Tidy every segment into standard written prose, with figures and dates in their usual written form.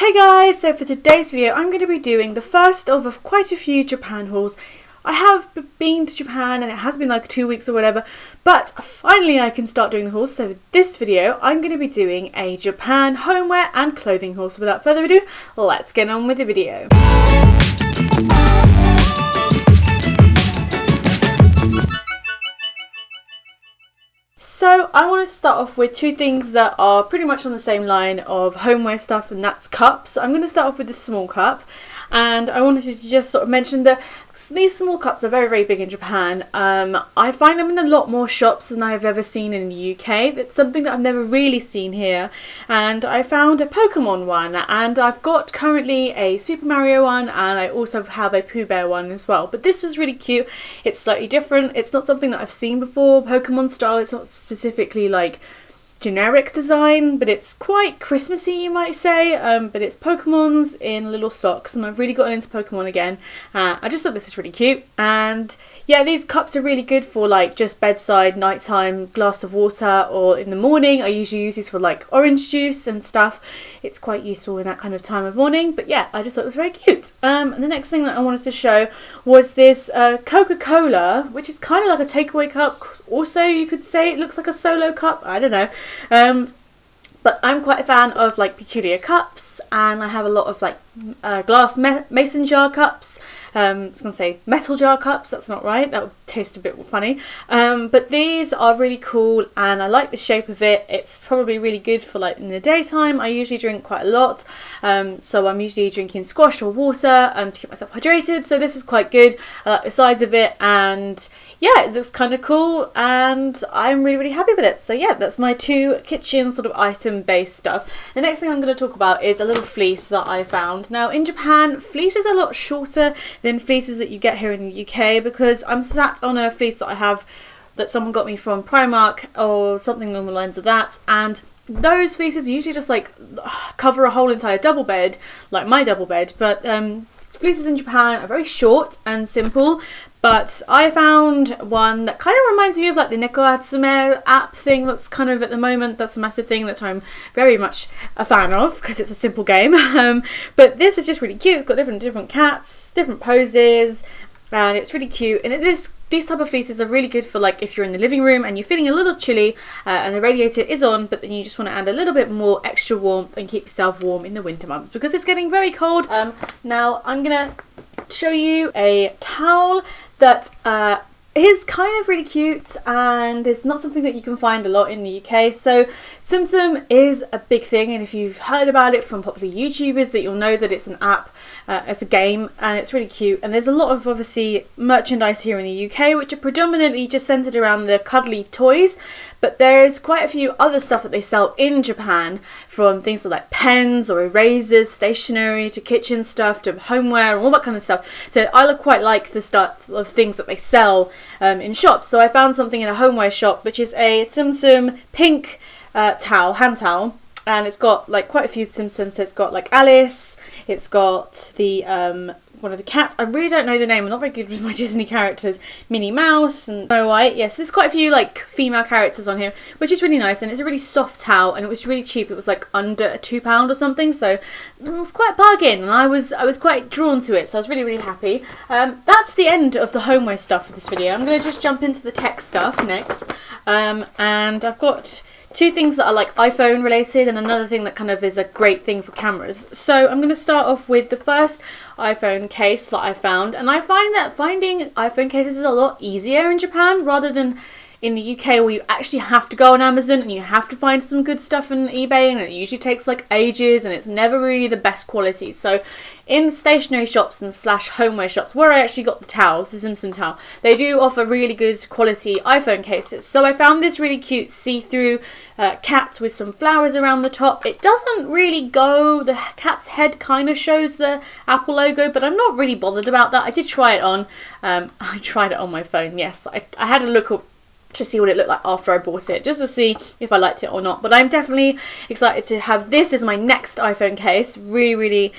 Hey guys, so for today's video I'm going to be doing the first of quite a few Japan hauls. I have been to Japan and it has been like 2 weeks or whatever, but finally I can start doing the hauls. So with this video I'm going to be doing a Japan homeware and clothing haul. So without further ado, let's get on with the video. So I want to start off with two things that are pretty much on the same line of homeware stuff, and that's cups. I'm going to start off with the small cup, and I wanted to just sort of mention that these small cups are very, very big in Japan. I find them in a lot more shops than I've ever seen in the UK. It's something that I've never really seen here, and I found a Pokemon one, and I've got currently a Super Mario one, and I also have a Pooh Bear one as well. But this was really cute. It's slightly different. It's not something that I've seen before, Pokemon style. It's not specifically like generic design, but it's quite Christmassy, you might say. But it's Pokemons in little socks, and I've really gotten into Pokemon again. I just thought this was really cute, and yeah, these cups are really good for like just bedside, nighttime, glass of water, or in the morning. I usually use these for like orange juice and stuff. It's quite useful in that kind of time of morning. But yeah, I just thought it was very cute. And the next thing that I wanted to show was this Coca-Cola, which is kind of like a takeaway cup. Also, you could say it looks like a solo cup. I don't know. But I'm quite a fan of like peculiar cups, and I have a lot of like glass mason jar cups. I was going to say metal jar cups, that's not right, that would taste a bit funny. But these are really cool, and I like the shape of it. It's probably really good for like in the daytime. I usually drink quite a lot, so I'm usually drinking squash or water to keep myself hydrated, so this is quite good. I like the size of it, and yeah, it looks kind of cool, and I'm really, really happy with it. So yeah, that's my two kitchen sort of item based stuff. The next thing I'm going to talk about is a little fleece that I found. Now in Japan, fleece is a lot shorter than fleeces that you get here in the UK, because I'm sat on a fleece that I have that someone got me from Primark or something along the lines of that, and those fleeces usually just like cover a whole entire double bed, like my double bed. But fleeces in Japan are very short and simple, but I found one that kind of reminds me of like the Neko Atsume app thing that's kind of at the moment, that's a massive thing that I'm very much a fan of because it's a simple game. But this is just really cute. It's got different cats, different poses, and it's really cute. And these type of fleeces are really good for like if you're in the living room and you're feeling a little chilly and the radiator is on, but then you just want to add a little bit more extra warmth and keep yourself warm in the winter months because it's getting very cold. Now I'm gonna show you a towel that is kind of really cute, and it's not something that you can find a lot in the UK. So Tsum Tsum is a big thing, and if you've heard about it from popular YouTubers, that you'll know that it's an app, it's a game, and it's really cute. And there's a lot of obviously merchandise here in the UK which are predominantly just centered around the cuddly toys, but there's quite a few other stuff that they sell in Japan, from things like pens or erasers, stationery, to kitchen stuff, to homeware, and all that kind of stuff. So I quite like the stuff of things that they sell in shops. So I found something in a homeware shop which is a Tsum Tsum pink towel, hand towel, and it's got like quite a few Tsum Tsums. So it's got like Alice, it's got the one of the cats. I really don't know the name. I'm not very good with my Disney characters. Minnie Mouse and Snow White. Yes, there's quite a few like female characters on here, which is really nice, and it's a really soft towel, and it was really cheap. It was like under £2 or something, so it was quite a bargain, and I was quite drawn to it, so I was really, really happy. That's the end of the homeware stuff for this video. I'm going to just jump into the tech stuff next, and I've got two things that are like iPhone related, and another thing that kind of is a great thing for cameras. So I'm going to start off with the first iPhone case that I found, and I find that finding iPhone cases is a lot easier in Japan rather than in the UK, where you actually have to go on Amazon and you have to find some good stuff on eBay, and it usually takes like ages, and it's never really the best quality. So in stationery shops and / homeware shops, where I actually got the towel, the Tsum Tsum towel, they do offer really good quality iPhone cases. So I found this really cute see-through cat with some flowers around the top. It doesn't really go, the cat's head kind of shows the Apple logo, but I'm not really bothered about that. I did try it on. I tried it on my phone, yes. I had a look to see what it looked like after I bought it, just to see if I liked it or not. But I'm definitely excited to have this as my next iPhone case. Really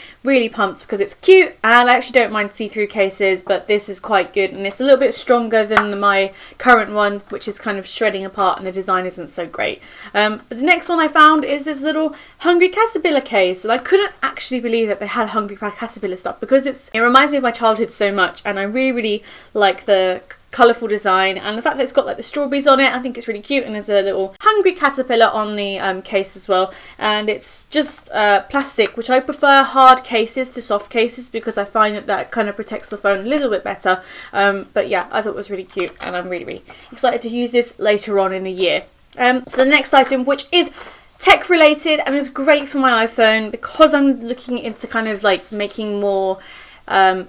pumped because it's cute, and I actually don't mind see-through cases, but this is quite good, and it's a little bit stronger than my current one, which is kind of shredding apart and the design isn't so great. But the next one I found is this little Hungry Caterpillar case, and I couldn't actually believe that they had Hungry Caterpillar stuff because it reminds me of my childhood so much, and I really like the colourful design and the fact that it's got like the strawberries on it. I think it's really cute, and there's a little hungry caterpillar on the case as well, and it's just plastic, which I prefer hard cases to soft cases because I find that kind of protects the phone a little bit better. But yeah, I thought it was really cute, and I'm really excited to use this later on in the year. So the next item, which is tech related and is great for my iPhone because I'm looking into kind of like making more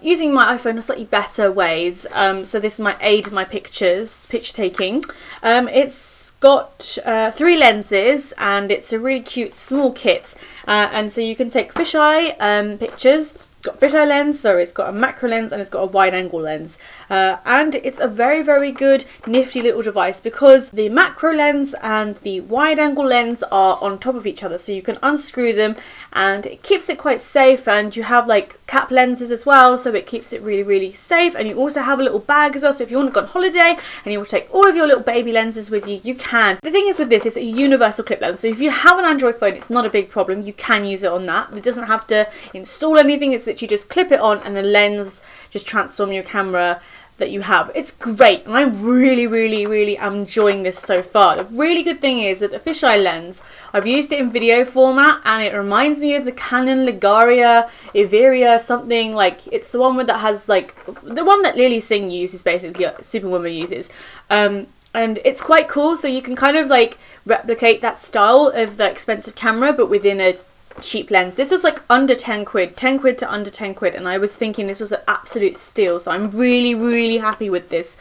using my iPhone in slightly better ways. So this might aid my picture taking. It's got 3 lenses, and it's a really cute small kit, and so you can take fisheye pictures. Got fisheye lens, so it's got a macro lens and it's got a wide angle lens, and it's a very good nifty little device because the macro lens and the wide angle lens are on top of each other, so you can unscrew them and it keeps it quite safe. And you have like cap lenses as well, so it keeps it really safe. And you also have a little bag as well, so if you want to go on holiday and you want to take all of your little baby lenses with you, you can. The thing is with this, it's a universal clip lens, so if you have an Android phone, it's not a big problem. You can use it on that. It doesn't have to install anything. It's that you just clip it on and the lens just transform your camera that you have. It's great, and I really am enjoying this so far. The really good thing is that the fisheye lens, I've used it in video format, and it reminds me of the Canon Ligaria Iveria something. Like, it's the one that has like the one that Lily Singh uses, basically Superwoman uses, and it's quite cool. So you can kind of like replicate that style of the expensive camera but within a cheap lens. This was like under 10 quid to under 10 quid, and I was thinking this was an absolute steal, so I'm really happy with this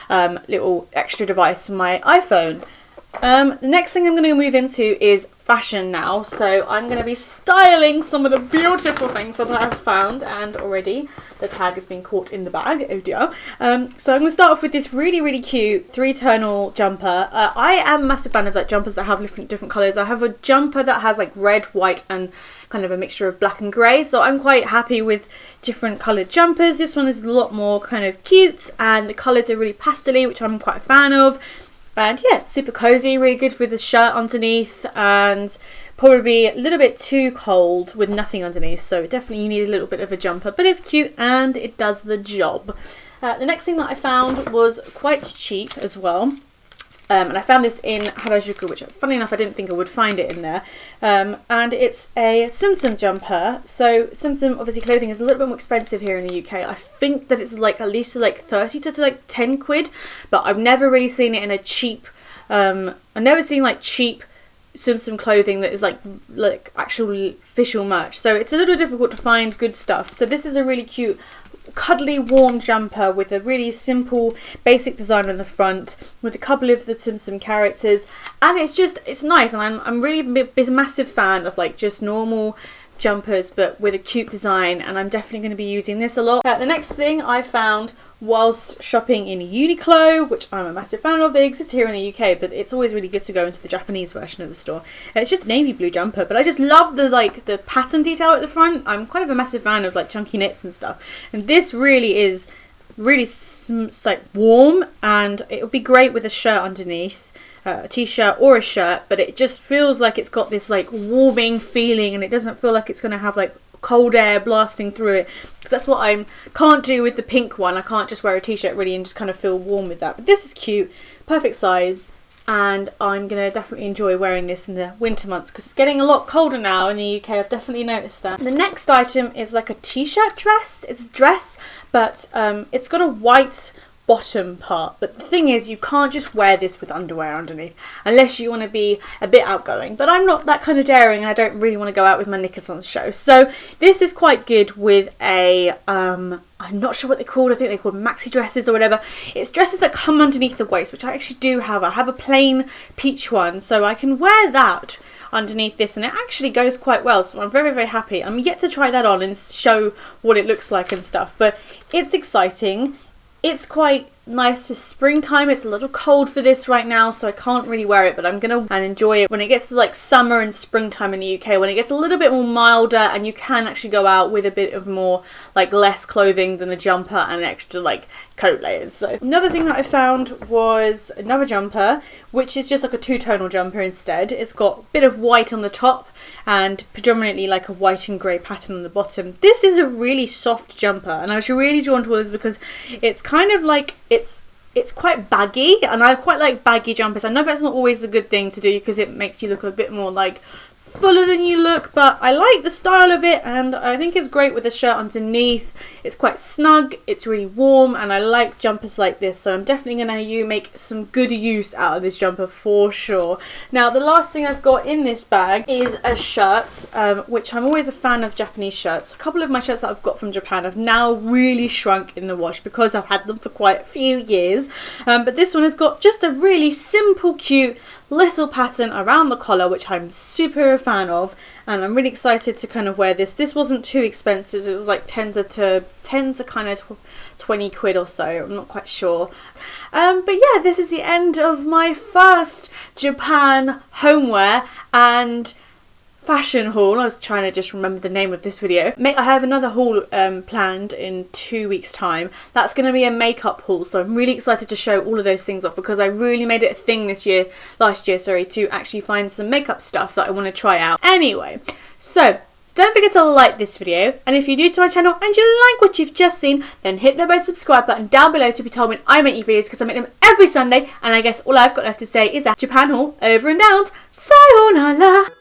little extra device for my iPhone. The next thing I'm going to move into is fashion now, so I'm going to be styling some of the beautiful things that I have found, and already the tag has been caught in the bag, oh dear. So I'm going to start off with this really cute 3-tonal jumper. I am a massive fan of like jumpers that have different colours. I have a jumper that has like red, white and kind of a mixture of black and grey, so I'm quite happy with different coloured jumpers. This one is a lot more kind of cute, and the colours are really pastel-y, which I'm quite a fan of. And yeah, super cozy, really good with the shirt underneath, and probably a little bit too cold with nothing underneath, so definitely you need a little bit of a jumper, but it's cute and it does the job. The next thing that I found was quite cheap as well, and I found this in Harajuku, which funny enough I didn't think I would find it in there, and it's a Tsum Tsum jumper. So Tsum Tsum obviously clothing is a little bit more expensive here in the UK. I think that it's like at least like 30 to like 10 quid, but I've never really seen it in a cheap, I've never seen like cheap Tsum Tsum clothing that is like actual official merch, so it's a little difficult to find good stuff. So this is a really cute cuddly warm jumper with a really simple basic design on the front with a couple of the Tsum Tsum characters, and it's nice, and I'm really a massive fan of like just normal jumpers but with a cute design, and I'm definitely going to be using this a lot. The next thing I found whilst shopping in Uniqlo, which I'm a massive fan of. They exist here in the UK, but it's always really good to go into the Japanese version of the store. It's just a navy blue jumper, but I just love the pattern detail at the front. I'm kind of a massive fan of like chunky knits and stuff, and this really is like warm, and it would be great with a shirt underneath. A t-shirt or a shirt, but it just feels like it's got this like warming feeling, and it doesn't feel like it's going to have like cold air blasting through it, because that's what I can't do with the pink one. I can't just wear a t-shirt really and just kind of feel warm with that. But this is cute, perfect size, and I'm going to definitely enjoy wearing this in the winter months because it's getting a lot colder now in the UK. I've definitely noticed that. The next item is like a t-shirt dress. It's a dress, but it's got a white bottom part, but the thing is you can't just wear this with underwear underneath unless you want to be a bit outgoing, but I'm not that kind of daring and I don't really want to go out with my knickers on show. So this is quite good with a I'm not sure what they're called. I think they're called maxi dresses or whatever. It's dresses that come underneath the waist, which I actually do have. I have a plain peach one, so I can wear that underneath this, and it actually goes quite well, so I'm very, very happy. I'm yet to try that on and show what it looks like and stuff, but it's exciting. It's quite nice for springtime. It's a little cold for this right now, so I can't really wear it, but I'm gonna and enjoy it when it gets to like summer and springtime in the UK, when it gets a little bit more milder and you can actually go out with a bit of more like less clothing than a jumper and extra like coat layers. So another thing that I found was another jumper, which is just like a two-tonal jumper instead. It's got a bit of white on the top and predominantly like a white and grey pattern on the bottom. This is a really soft jumper, and I was really drawn to this because it's kind of like it's quite baggy, and I quite like baggy jumpers. I know that's not always the good thing to do because it makes you look a bit more like fuller than you look, but I like the style of it, and I think it's great with a shirt underneath. It's quite snug, it's really warm, and I like jumpers like this, so I'm definitely going to make some good use out of this jumper for sure. Now the last thing I've got in this bag is a shirt, which I'm always a fan of Japanese shirts. A couple of my shirts that I've got from Japan have now really shrunk in the wash because I've had them for quite a few years, but this one has got just a really simple, cute little pattern around the collar, which I'm super a fan of, and I'm really excited to kind of wear this. This wasn't too expensive, it was like 10 to kind of 20 quid or so, I'm not quite sure. But yeah, this is the end of my first Japan homeware and fashion haul. I was trying to just remember the name of this video. I have another haul planned in 2 weeks time. That's going to be a makeup haul, so I'm really excited to show all of those things off because I really made it a thing last year, to actually find some makeup stuff that I want to try out. Anyway, so don't forget to like this video, and if you're new to my channel and you like what you've just seen, then hit the red subscribe button down below to be told when I make new videos, because I make them every Sunday. And I guess all I've got left to say is that Japan haul over and out. Sayonara!